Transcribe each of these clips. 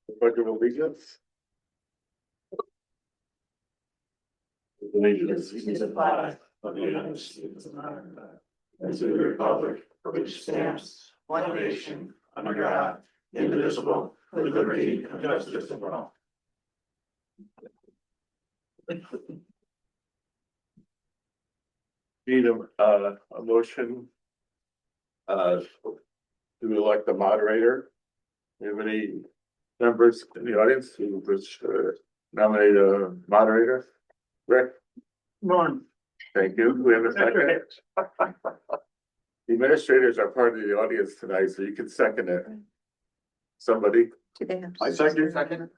The pledge of allegiance. Allegiance to the flag of the United States of America and to the republic for which stands one nation under God, indivisible, with liberty and justice for all. Need a motion to elect the moderator. Do you have any members in the audience who wish to nominate a moderator? Rick? None. Thank you. We have a second. The administrators are part of the audience tonight, so you can second it. Somebody? Do they have? I second.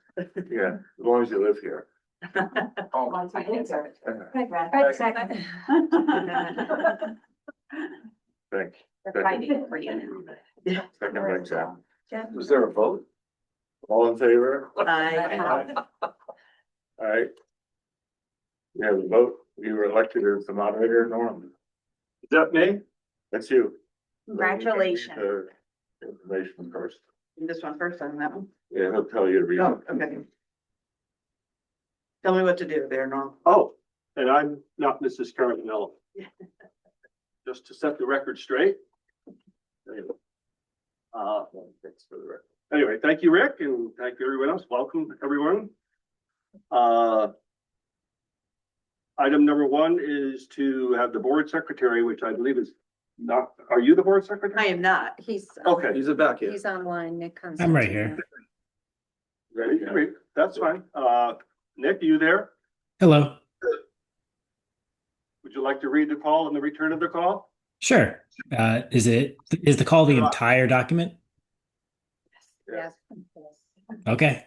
Yeah, as long as you live here. Oh, my answer. Right, second. Thanks. They're fighting for you. Second by John. Was there a vote? All in favor? Aye. All right. We have a vote. You were elected as the moderator, Norm. Is that me? That's you. Congratulations. Information first. This one first, on that one. Yeah, he'll tell you to read. Oh, okay. Tell me what to do there, Norm. Oh, and I'm not Mrs. Cardinal. Just to set the record straight. Thanks for the record. Anyway, thank you, Rick, and thank you, everyone else. Welcome, everyone. Item number one is to have the board secretary, which I believe is not, are you the board I secretary? am not. He's. Okay, He's back here. He's online, Nick comes. I'm right here. ready? Great. That's fine. Nick, are you there? Hello. Would you like to read the call and the return of the call? Sure. Is the call the entire document? Yes. Okay.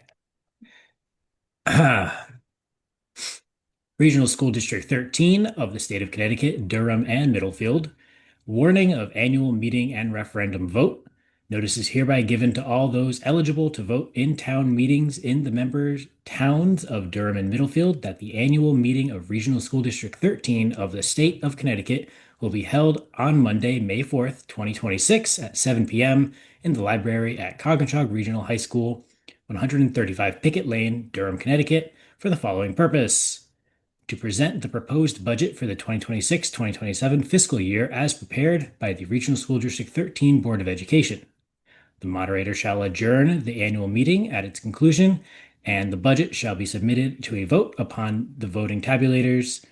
Regional School District 13 of the state of Connecticut, Durham and Middlefield. Warning of annual meeting and referendum vote. Notice is hereby given to all those eligible to vote in town meetings in the members towns of Durham and Middlefield that the annual meeting of Regional School District 13 of the state of Connecticut will be held on Monday, May 4th, 2026 at 7 p.m. in the library at Coggeshall Regional High School, 135 Pickett Lane, Durham, Connecticut, for the following purpose. To present the proposed budget for the 2026-2027 fiscal year as prepared by the Regional School District 13 Board of Education. The moderator shall adjourn the annual meeting at its conclusion, and the budget shall be submitted to a vote upon the voting tabulators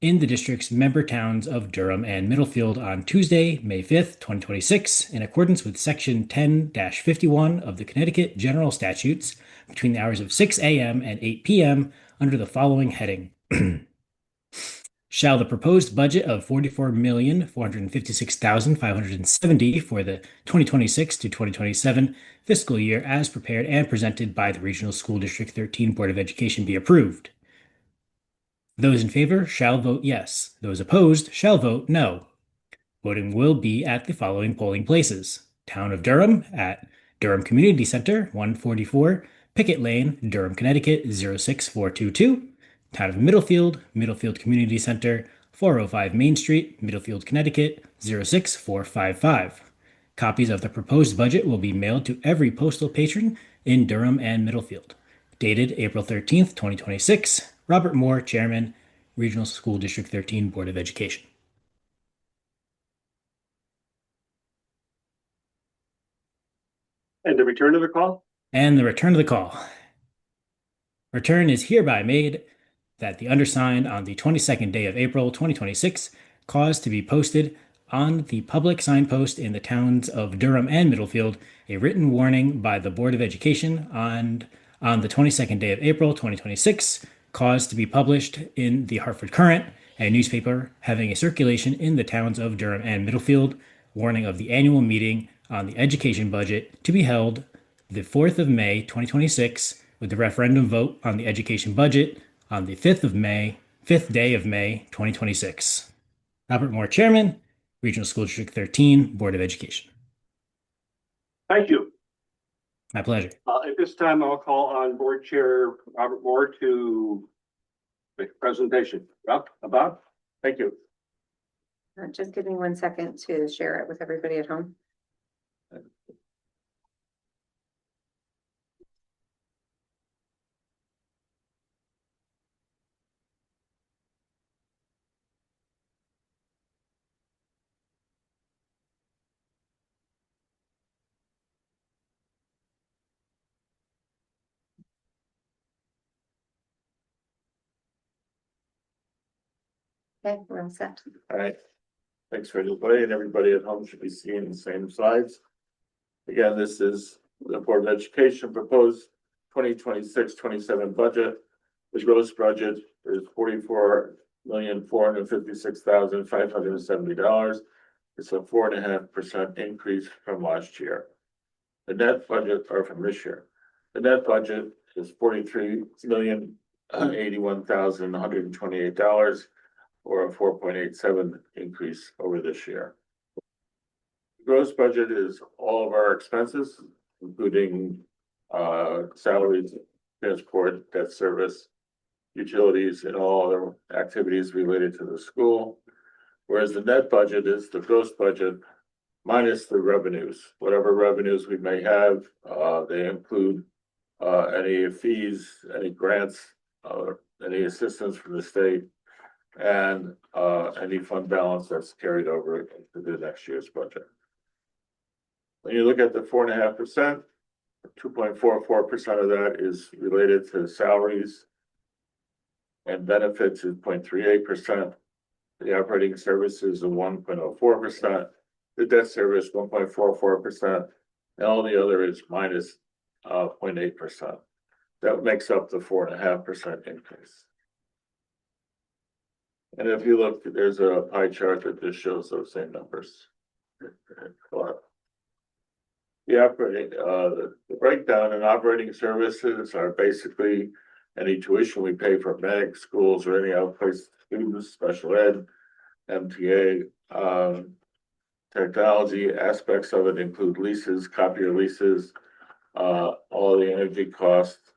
in the district's member towns of Durham and Middlefield on Tuesday, May 5th, 2026, in accordance with Section 10-51 of the Connecticut General Statutes between the hours of 6 a.m. and 8 p.m. under the following heading. Shall the proposed budget of $44,456,570 for the 2026 to 2027 fiscal year as prepared and presented by the Regional School District 13 Board of Education be approved? Those in favor shall vote yes. Those opposed shall vote no. Voting will be at the following polling places. Town of Durham at Durham Community Center, 144 Pickett Lane, Durham, Connecticut, 06422. Town of Middlefield, Middlefield Community Center, 405 Main Street, Middlefield, Connecticut, 06455. Copies of the proposed budget will be mailed to every postal patron in Durham and Middlefield. Dated April 13th, 2026. Robert Moore, Chairman, Regional School District 13 Board of Education. And the return of the call? And the return of the call. Return is hereby made that the undersigned on the 22nd day of April 2026 caused to be posted on the public signpost in the towns of Durham and Middlefield a written warning by the Board of Education on the 22nd day of April 2026 caused to be published in the Hartford Courant, a newspaper having a circulation in the towns of Durham and Middlefield, warning of the annual meeting on the education budget to be held the 4th of May 2026 with the referendum vote on the education budget on the 5th day of May 2026. Robert Moore, Chairman, Regional School District 13, Board of Education. Thank you. My pleasure. At this time, I'll call on Board Chair Robert Moore to make a presentation. Bob? Thank you. Just give me 1 second to share it with everybody at home. Okay, we're all set. All right. Thanks for everybody, and everybody at home should be seeing the same slides. Again, this is the Board of Education proposed 2026-27 budget. The gross budget is $44,456,570. It's a 4.5% increase from last year. The net budget, or from this year, the net budget is $43,081,128, or a 4.87 increase over this year. Gross budget is all of our expenses, including salaries, transport, debt service, utilities, and all other activities related to the school. Whereas the net budget is the gross budget minus the revenues. Whatever revenues we may have, they include any fees, any grants, any assistance from the state, and any fund balance that's carried over into the next year's budget. When you look at the 4.5%, 2.44% of that is related to salaries and benefits is 0.38%. The operating services are 1.04%. The debt service 1.44%, and all the other is minus 0.8%. That makes up the 4.5% increase. And if you look, there's a pie chart that just shows those same numbers. The breakdown in operating services are basically any tuition we pay for medic schools or any outplaced students, special ed, MTA, technology aspects of it include leases, copier leases, all the energy costs,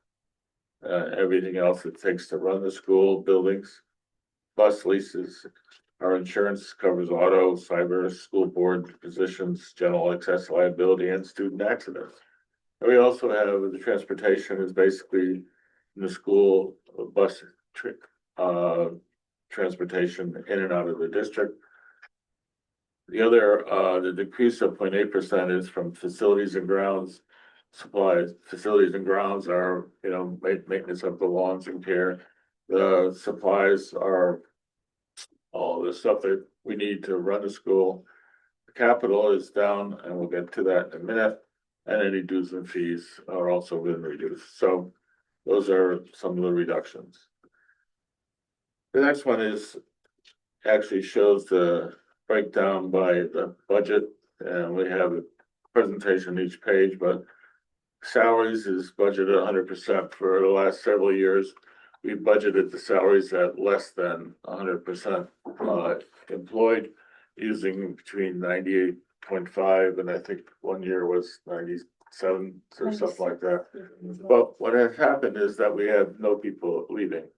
everything else it takes to run the school, buildings, bus leases. Our insurance covers auto, cyber, school board positions, general excess liability, and student accidents. And we also have the transportation is basically in the school bus transportation in and out of the district. The other, the decrease of 0.8% is from facilities and grounds supplies. Facilities and grounds are, maintenance of the lawns and care. The supplies are all the stuff that we need to run the school. The capital is down, and we'll get to that in a minute. And any dues and fees are also been reduced. So those are some of the reductions. The next one is actually shows the breakdown by the budget, and we have a presentation each page, but salaries is budgeted 100% for the last several years. We budgeted the salaries at less than 100% employed, using between 98.5 and I think 1 year was 97 or something like that. But what has happened is that we have no people leaving.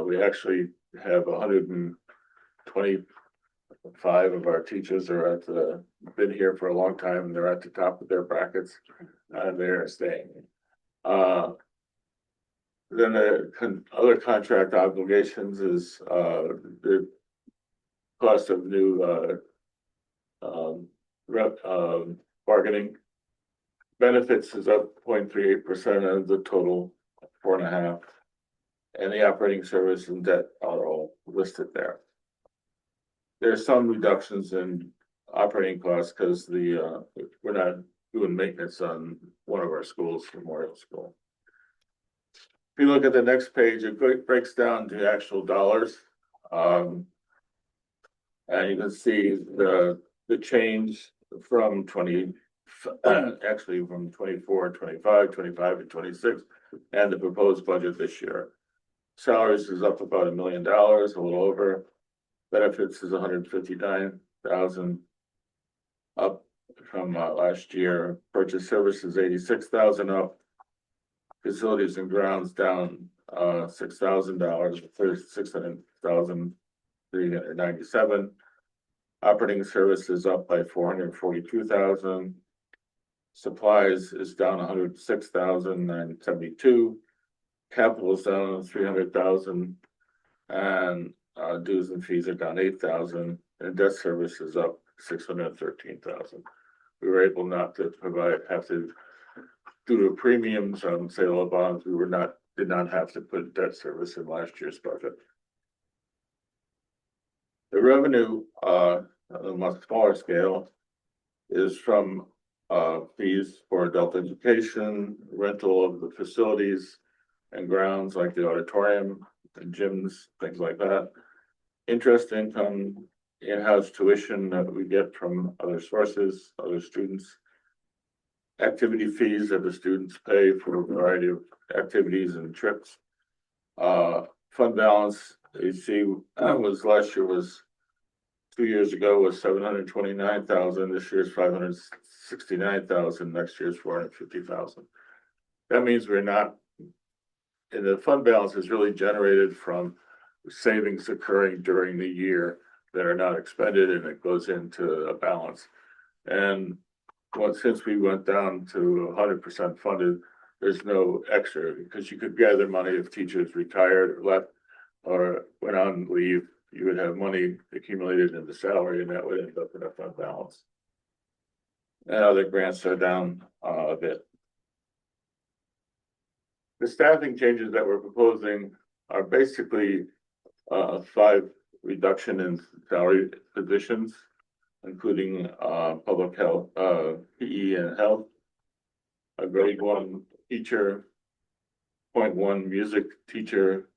We actually have 125 of our teachers are been here for a long time, and they're at the top of their brackets, and they're staying. Then the other contract obligations is the cost of new bargaining. Benefits is up 0.38% of the total 4.5%. And the operating service and debt are all listed there. There's some reductions in operating costs because we're not doing maintenance on one of our schools, Memorial School. If you look at the next page, it breaks down to actual dollars. And you can see the change from 24, 25, 25, and 26, and the proposed budget this year. Salaries is up about $1 million, a little over. Benefits is 159,000, up from last year. Purchase services 86,000 up. Facilities and grounds down $6,000, 36,397. Operating services up by 442,000. Supplies is down 106,972. Capital is down 300,000, and dues and fees are down 8,000, and debt service is up 613,000. We were able not to have to due to premiums on sale of bonds. We did not have to put debt service in last year's budget. The revenue, on a much smaller scale is from, fees for adult education, rental of the facilities and grounds like the auditorium and gyms, things like that. Interest income, in-house tuition that we get from other sources, other students. Activity fees that the students pay for a variety of activities and trips. Fund balance, you see, was last year was 2 years ago was 729,000. This year's 569,000. Next year's 450,000. That means we're not. And the fund balance is really generated from savings occurring during the year that are not expended, and it goes into a balance. And since we went down to 100% funded, there's no extra, because you could gather money if teachers retired or left or went on leave. You would have money accumulated in the salary, and that would end up in a fund balance. And other grants are down a bit. The staffing changes that we're proposing are basically 5 reduction in salary positions, including public health, PE and health, a grade 1 teacher, 0.1 music teacher,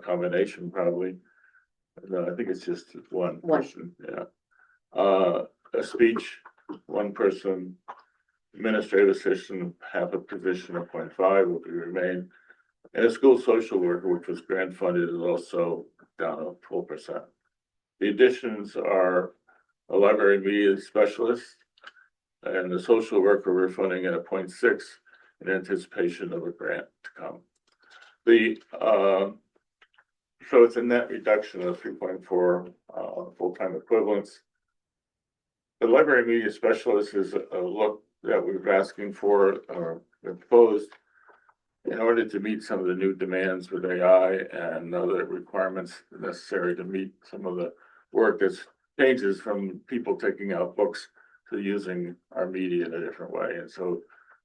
combination probably. No, I think it's just one person, yeah. A speech, 1 person, administrative assistant, half a position of 0.5 will be remain. And a school social worker, which was grant funded, is also down a full percent. The additions are a library media specialist and the social worker we're funding at a 0.6 in anticipation of a grant to come. So it's a net reduction of 3.4 full-time equivalents. The library media specialist is a look that we're asking for or proposed in order to meet some of the new demands with AI and other requirements necessary to meet some of the work that changes from people taking out books to using our media in a different way. And so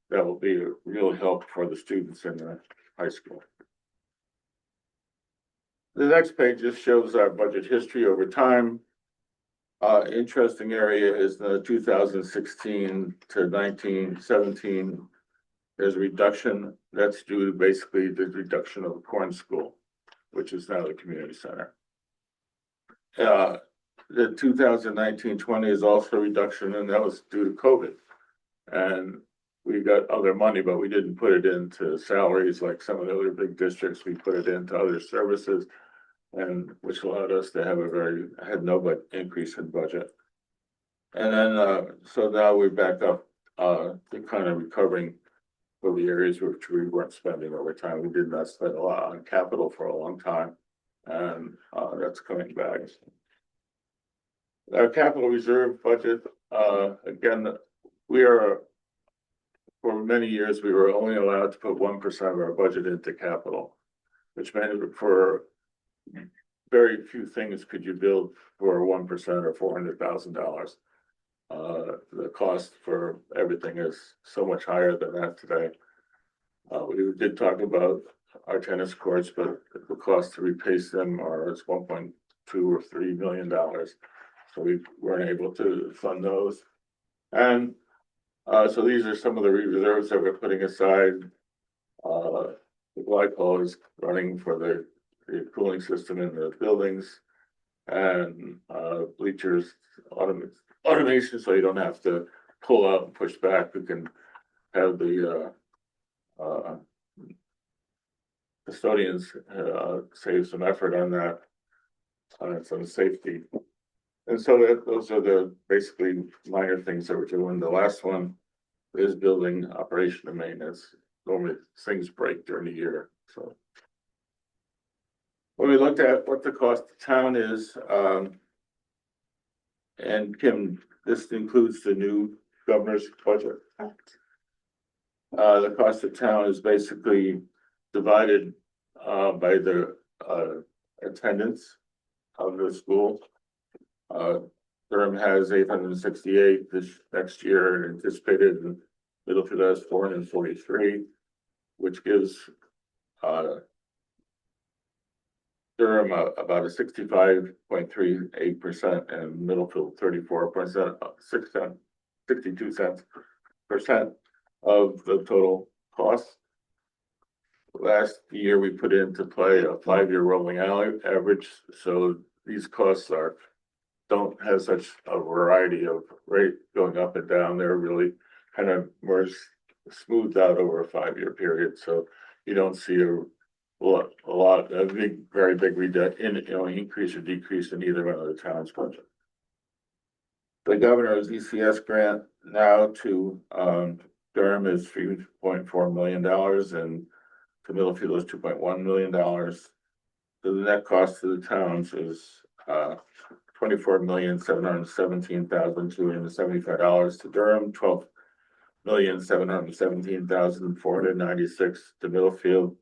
that will be a real help for the students in the high school. The next page just shows our budget history over time. Interesting area is the 2016 to 1917. There's a reduction that's due to basically the reduction of the Corn School, which is now the community center. The 2019-20 is also a reduction, and that was due to COVID. And we got other money, but we didn't put it into salaries like some of the other big districts. We put it into other services, and which allowed us to have had no increase in budget. And then so now we're back up to kind of recovering for the areas which we weren't spending over time. We did not spend a lot on capital for a long time, and that's coming back. Our capital reserve budget, again, for many years, we were only allowed to put 1% of our budget into capital, which meant for very few things could you build for 1% or $400,000. The cost for everything is so much higher than that today. We did talk about our tennis courts, but the cost to replace them is $1.2 or $3 million. So we weren't able to fund those. And so these are some of the reserves that we're putting aside. The glycol is running for the cooling system in the buildings, and bleachers automation, so you don't have to pull out and push back. We can have the custodians save some effort on that, some safety. And so those are the basically minor things that we're doing. The last one is building operation and maintenance. Normally things break during the year. So when we looked at what the cost of town is, and Kim, this includes the new governor's budget. The cost of town is basically divided by the attendance of the school. Durham has 868 this next year, and anticipated, and Middlefield has 443, which gives Durham about a 65.38% and Middlefield 34%, 62 cents percent of the total cost. Last year, we put into play a 5-year rolling average, so these costs don't have such a variety of rate going up and down. They're really kind of more smoothed out over a 5-year period, so you don't see a very big increase or decrease in either one of the town's budget. The governor's ECS grant now to Durham is $3.4 million and to Middlefield is $2.1 million. So the net cost to the towns is $24,717,275 to Durham, $12,717,496 to Middlefield.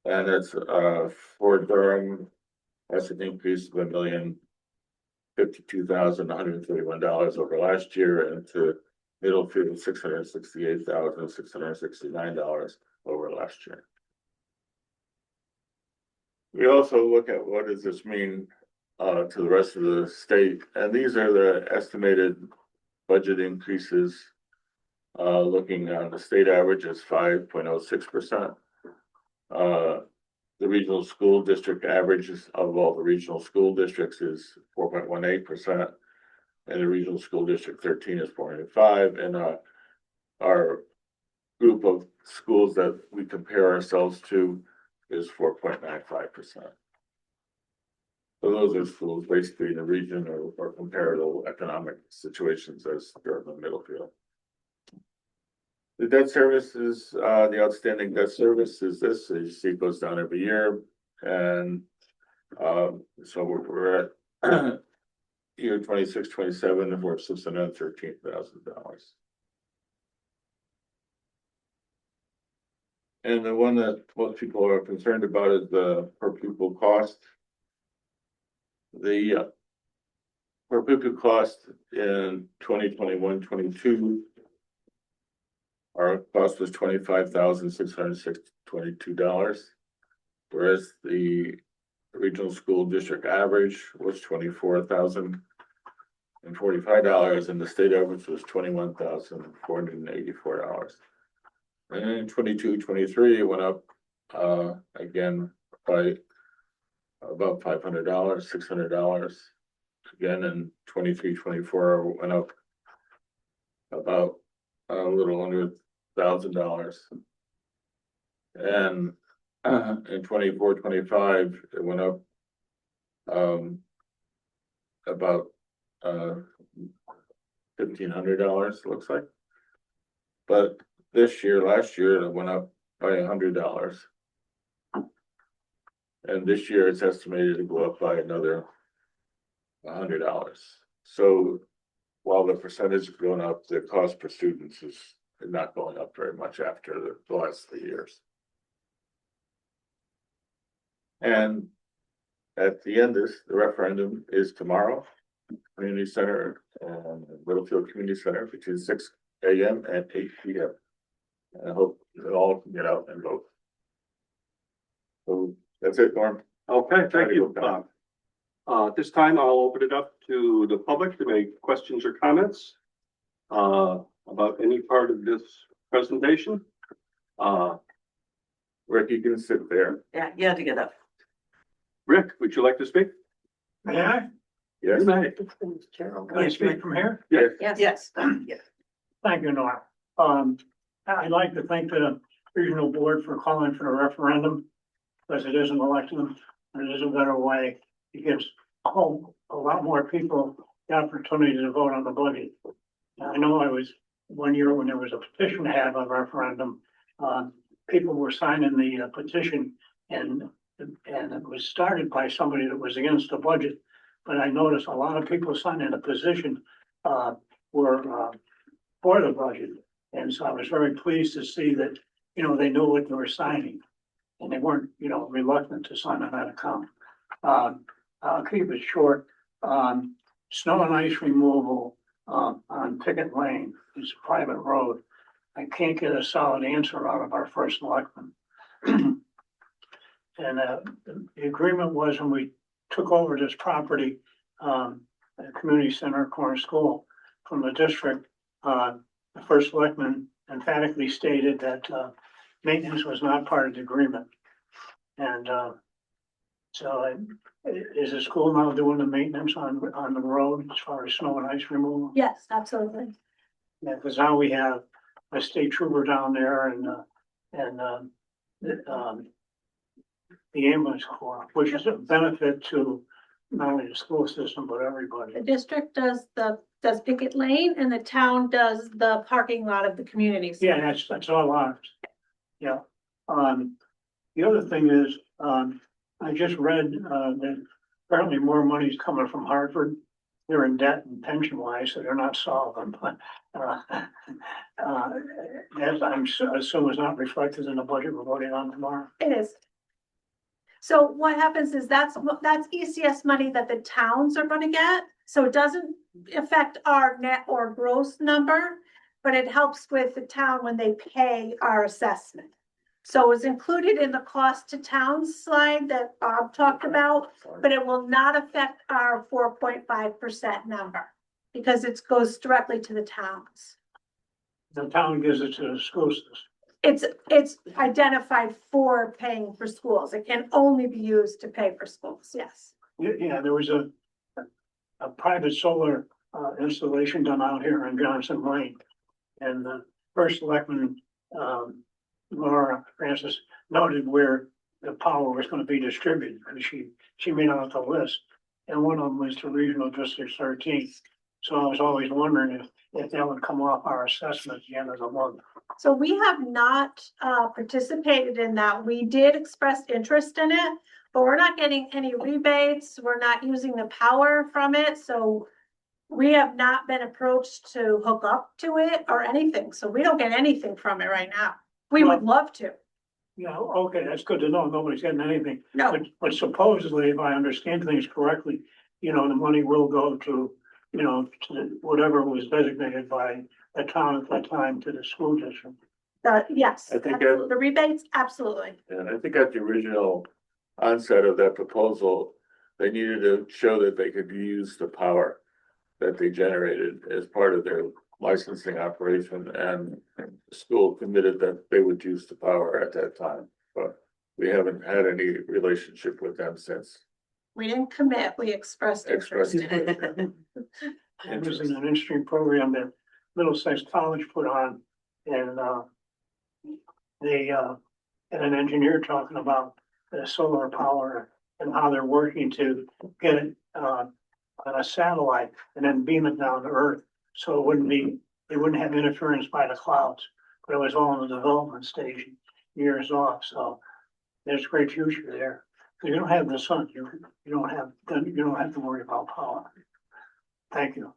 And that's for Durham, that's an increase of $1,052,131 over last year, and to Middlefield, $668,669 over last year. We also look at what does this mean to the rest of the state, and these are the estimated budget increases. Looking on the state average is 5.06%. The regional school district averages of all the regional school districts is 4.18%, and the regional school district 13 is 4.5%, and our group of schools that we compare ourselves to is 4.95%. So those are schools basically in the region or comparable economic situations as Durham and Middlefield. The debt service is, the outstanding debt service is this, as you see, it goes down every year. And so we're at year 26-27, and we're at $613,000. And the one that most people are concerned about is the per pupil cost. The per pupil cost in 2021-22, our cost was $25,622, whereas the regional school district average was $24,045, and the state average was $21,484. And in 22-23, it went up again by about $500, $600. Again, in 23-24, it went up about a little under $1,000. And in 24-25, it went up about $1,500, looks like. But last year, it went up by $100. And this year it's estimated to go up by another $100. So while the percentage is going up, the cost per student is not going up very much after the last 3 years. And at the end of this, the referendum is tomorrow, Community Center and Littlefield Community Center between 6 a.m. and 8 p.m. And I hope you all can get out and vote. So that's it, Norm. Okay, thank you, Bob. At this time, I'll open it up to the public to make questions or comments about any part of this presentation. Rick, you can sit there. Yeah, you had to get up. Rick, would you like to speak? May I? Yes. You may. Can I speak from here? Yes. Yes. Yes. Yes. Thank you, Norm. I'd like to thank the regional board for calling for a referendum, because it is an election, and it is a better way. It gives a lot more people the opportunity to vote on the budget. I know I was one year when there was a petition to have a referendum, people were signing the petition, and it was started by somebody that was against the budget. But I noticed a lot of people signing the petition were for the budget. And so I was very pleased to see that, they knew what they were signing. And they weren't, reluctant to sign on that account. I'll keep it short. Snow and ice removal on Pickett Lane is a private road. I can't get a solid answer out of our first selectman. And the agreement was when we took over this property, the community center corner school from the district, the first selectman emphatically stated that maintenance was not part of the agreement. And so is the school now doing the maintenance on the road as far as snow and ice removal? Yes, absolutely. Yeah, because now we have a state trooper down there and the ambulance corps, which is a benefit to not only the school system, but everybody. The district does Picket Lane and the town does the parking lot of the community. Yeah, that's all ours. Yeah. The other thing is, I just read, that apparently more money is coming from Hartford. They're in debt and pension wise, so they're not solvent, but, that I'm assuming is not reflected in the budget we're voting on tomorrow. It is. So what happens is that's ECS money that the towns are gonna get, so it doesn't affect our net or gross number, but it helps with the town when they pay our assessment. So it's included in the cost to towns slide that Bob talked about, but it will not affect our 4.5% number because it goes directly to the towns. The town gives it to the school system. It's identified for paying for schools. It can only be used to pay for schools, yes. Yeah, there was a private solar, installation done out here in Johnson Lane. And the first selectman, Laura Francis, noted where the power was gonna be distributed, because she made out the list. And one of them was to Regional District 13. So I was always wondering if that would come off our assessment at the end of the month. So we have not participated in that. We did express interest in it, but we're not getting any rebates. We're not using the power from it, so we have not been approached to hook up to it or anything. So we don't get anything from it right now. We would love to. Yeah, okay, that's good to know. Nobody's getting anything. No, But supposedly, if I understand things correctly, the money will go to, to whatever was designated by the town at that time to the school district. yes, I think absolutely. The rebates, absolutely. And I think at the original onset of that proposal, they needed to show that they could use the power that they generated as part of their licensing operation, and the school committed that they would use the power at that time, but we haven't had any relationship with them since. We didn't commit, we expressed interest. It was an interesting program that Middlesex College put on, and they had an engineer talking about the solar power and how they're working to get it on a satellite and then beam it down to Earth. So it wouldn't have interference by the clouds, but it was all in the development stage, years off, so there's great future there. Because you don't have the sun, you don't have to worry about power. Thank you.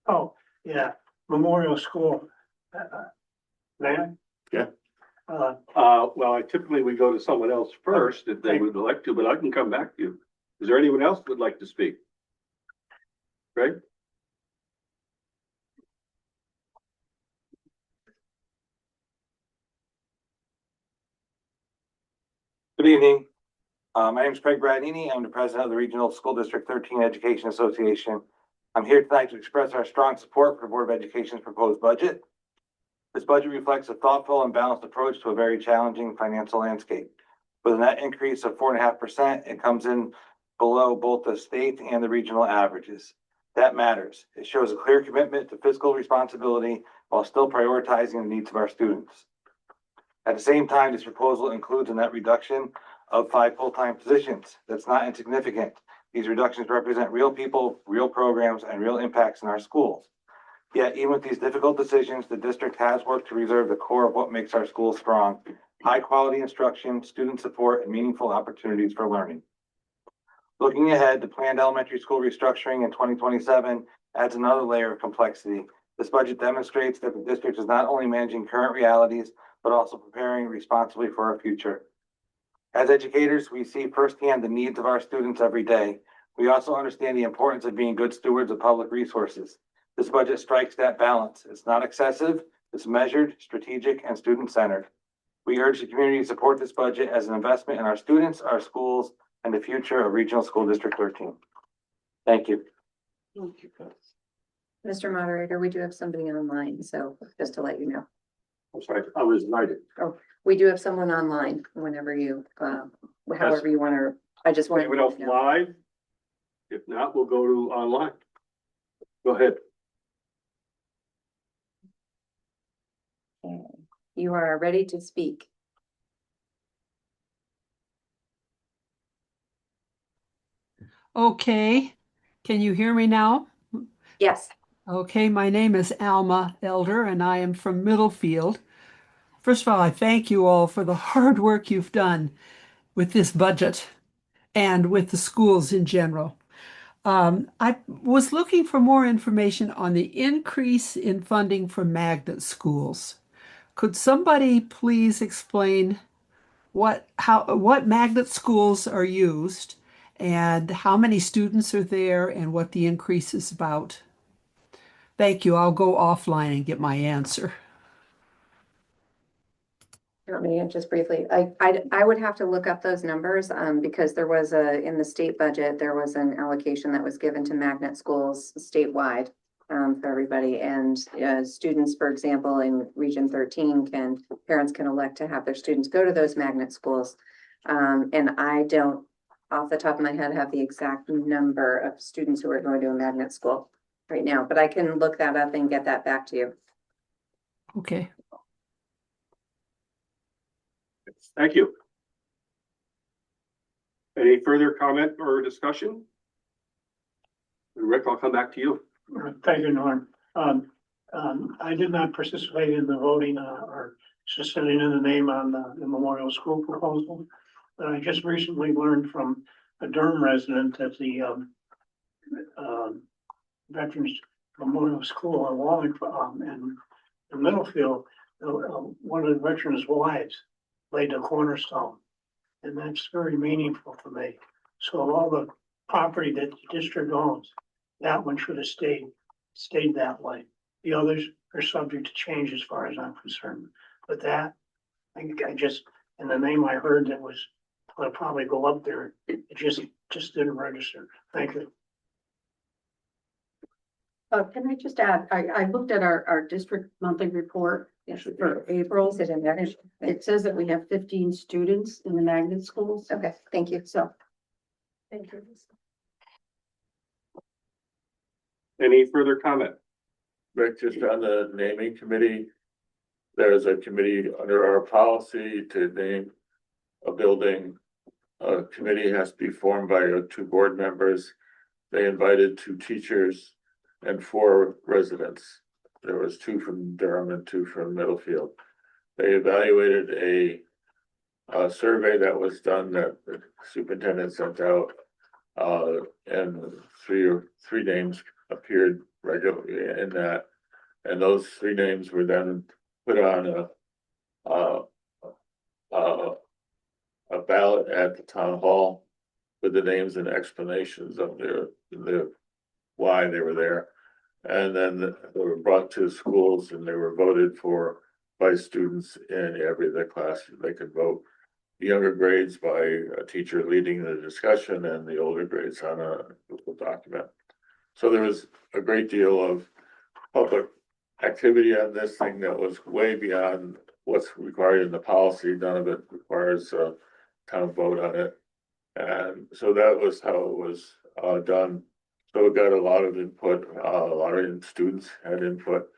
Oh, yeah, Memorial School. Man? Yeah. Well, I typically we go to someone else first if they would like to, but I can come back to you. Is there anyone else who would like to speak? Greg? Good evening. My name is Craig Bradini. I'm the president of the Regional School District 13 Education Association. I'm here tonight to express our strong support for the Board of Education's proposed budget. This budget reflects a thoughtful and balanced approach to a very challenging financial landscape. With a net increase of 4.5%, it comes in below both the state and the regional averages. That matters. It shows a clear commitment to fiscal responsibility while still prioritizing the needs of our students. At the same time, this proposal includes a net reduction of 5 full-time positions. That's not insignificant. These reductions represent real people, real programs, and real impacts in our schools. Yet, even with these difficult decisions, the district has worked to reserve the core of what makes our schools strong: high-quality instruction, student support, and meaningful opportunities for learning. Looking ahead, the planned elementary school restructuring in 2027 adds another layer of complexity. This budget demonstrates that the district is not only managing current realities, but also preparing responsibly for our future. As educators, we see firsthand the needs of our students every day. We also understand the importance of being good stewards of public resources. This budget strikes that balance. It's not excessive, it's measured, strategic, and student-centered. We urge the community to support this budget as an investment in our students, our schools, and the future of Regional School District 13. Thank you. Mr. Moderator, we do have somebody online, so just to let you know. I'm sorry, I was invited. We do have someone online whenever you, however you want to, I just want. Anyone else live? If not, we'll go to online. Go ahead. You are ready to speak. Okay, can you hear me now? Yes. Okay, my name is Alma Elder and I am from Middlefield. First of all, I thank you all for the hard work you've done with this budget and with the schools in general. I was looking for more information on the increase in funding for magnet schools. Could somebody please explain what magnet schools are used and how many students are there and what the increase is about? Thank you. I'll go offline and get my answer. You want me to just briefly, I would have to look up those numbers, because there was in the state budget, there was an allocation that was given to magnet schools statewide, for everybody. And, students, for example, in Region 13 parents can elect to have their students go to those magnet schools. And I don't, off the top of my head, have the exact number of students who are going to a magnet school right now, but I can look that up and get that back to you. Okay. Thank you. Any further comment or discussion? Rick, I'll come back to you. Thank you, Norm. I did not participate in the voting or sitting in the name on the Memorial School proposal. But I just recently learned from a Durham resident that the Veterans Memorial School in Wallingford and in Middlefield, one of the veterans' wives laid the cornerstone. And that's very meaningful to me. So all the property that the district owns, that one should have stayed that way. The others are subject to change as far as I'm concerned. But that, I just, in the name I heard that was, I'll probably go up there. It just didn't register. Thank you. Can I just add, I looked at our district monthly report for April. Is it in there? It says that we have 15 students in the magnet schools. Okay, thank you. So. Thank you. Any further comment? Rick, just on the naming committee, there's a committee under our policy to name a building. A committee has to be formed by 2 board members. They invited 2 teachers and 4 residents. There was 2 from Durham and 2 from Middlefield. They evaluated a survey that was done that the superintendent sent out. And three names appeared regularly in that. And those 3 names were then put on a ballot at the town hall with the names and explanations of their why they were there. And then they were brought to schools and they were voted for by students in every other class. They could vote the younger grades by a teacher leading the discussion and the older grades on a Google document. So there was a great deal of public activity on this thing that was way beyond what's required in the policy. None of it requires a town vote on it. And so that was how it was done. So it got a lot of input, a lot of students had input.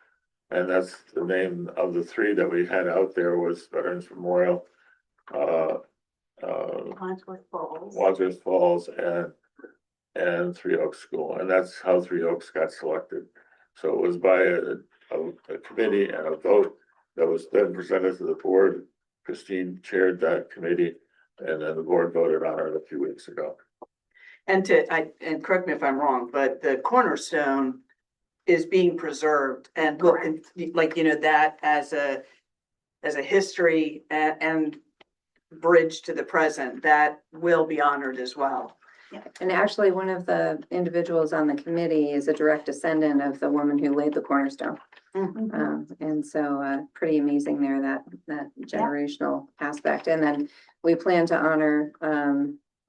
And that's the name of the 3 that we had out there was Veterans Memorial, Wadsworth Falls and Three Oaks School. And that's how Three Oaks got selected. So it was by a committee and a vote that was then presented to the board. Christine chaired that committee and then the board voted on it a few weeks ago. And correct me if I'm wrong, but the cornerstone is being preserved and like, that as a history and bridge to the present that will be honored as well. And actually, one of the individuals on the committee is a direct descendant of the woman who laid the cornerstone. And so, pretty amazing there, that generational aspect. And then we plan to honor,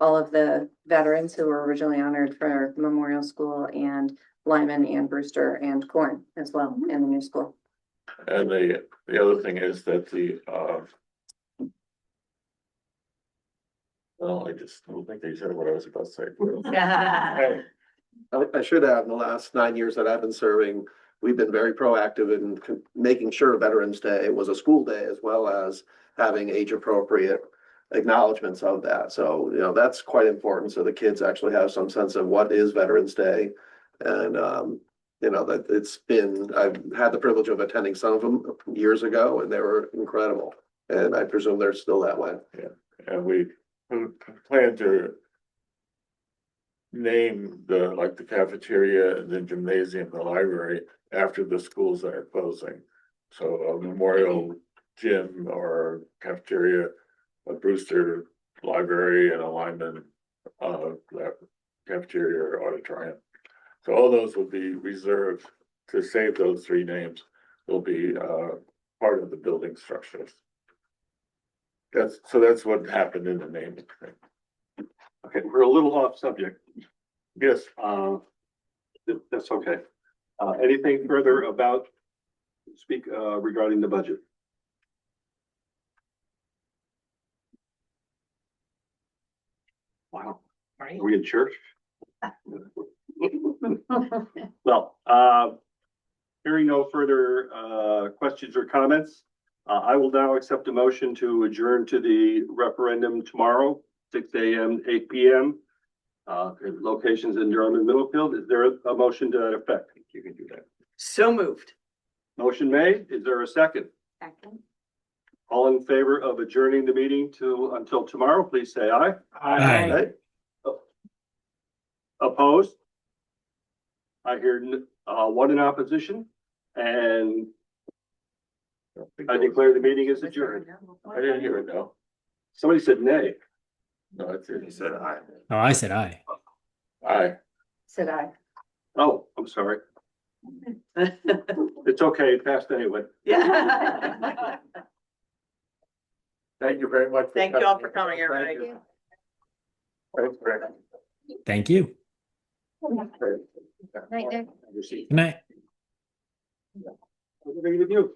all of the veterans who were originally honored for Memorial School, and Lyman and Brewster and Corn as well in the new school. And the other thing is that well, I don't think they said what I was about to say. Hey, I should add, in the last 9 years that I've been serving, we've been very proactive in making sure Veterans Day was a school day, as well as having age appropriate acknowledgements of that. So, you know, that's quite important. So the kids actually have some sense of what is Veterans Day. And, you know, that I've had the privilege of attending some of them years ago, and they were incredible. And I presume they're still that way. and we plan to name the cafeteria and then gymnasium, the library, after the schools that are closing. So a memorial gym or cafeteria, a Brewster library, and a Lyman cafeteria or auditorium. So all those will be reserved to save those three names. Will be part of the building structures. That's what happened in the naming thing. Okay, we're a little off subject. Yes, That's okay. Anything further regarding the budget? Wow, are we in church? Well, hearing no further questions or comments, I will now accept a motion to adjourn to the referendum tomorrow, 6 a.m., 8 p.m. Locations in Durham and Middlefield. Is there a motion to that effect? You can do that. So moved. Motion made. Is there a second? Second. All in favor of adjourning the meeting until tomorrow, please say aye. Aye. Opposed? I hear one in opposition, and I declare the meeting is adjourned. I didn't hear it, no. Somebody said nay. No, it's, he said aye. Oh, I said aye. Aye. Said I. Oh, I'm sorry. It's okay. It passed anyway. Yeah. Thank you very much. Thank you all for coming, everybody. Thank you. Thanks, Greg. Thank you. Night, Nick. Good night. What are they gonna do?